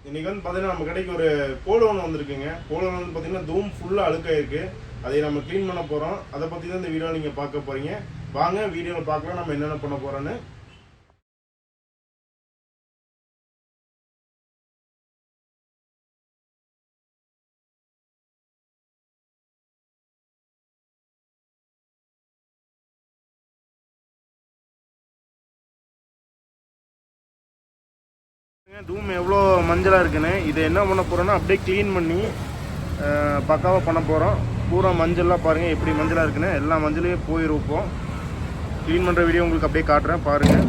இன்னைக்கு வந்து பார்த்தீங்கன்னா நம்ம கடைக்கு ஒரு போலோ ஒன்று வந்திருக்குங்க. போலோ வந்து பார்த்தீங்கன்னா தூம் ஃபுல்லாக அழுக்காயிருக்கு. அதை நம்ம க்ளீன் பண்ண போகிறோம். அதை பற்றி தான் இந்த வீடியோவில் நீங்கள் பார்க்க போகிறீங்க. வாங்க வீடியோவில் பார்க்கலாம் நம்ம என்னென்ன பண்ண போகிறோன்னு. தூம் எவ்வளோ மஞ்சளாக இருக்குன்னு இதை என்ன பண்ண போகிறோன்னா அப்படியே க்ளீன் பண்ணி பக்காவாக பண்ண போகிறோம். பூரா மஞ்சள்லாம் பாருங்கள் எப்படி மஞ்சளாக இருக்குன்னு. எல்லா மஞ்சளையும் போயிருப்போம். க்ளீன் பண்ணுற வீடியோ உங்களுக்கு அப்படியே காட்டுறேன் பாருங்கள்.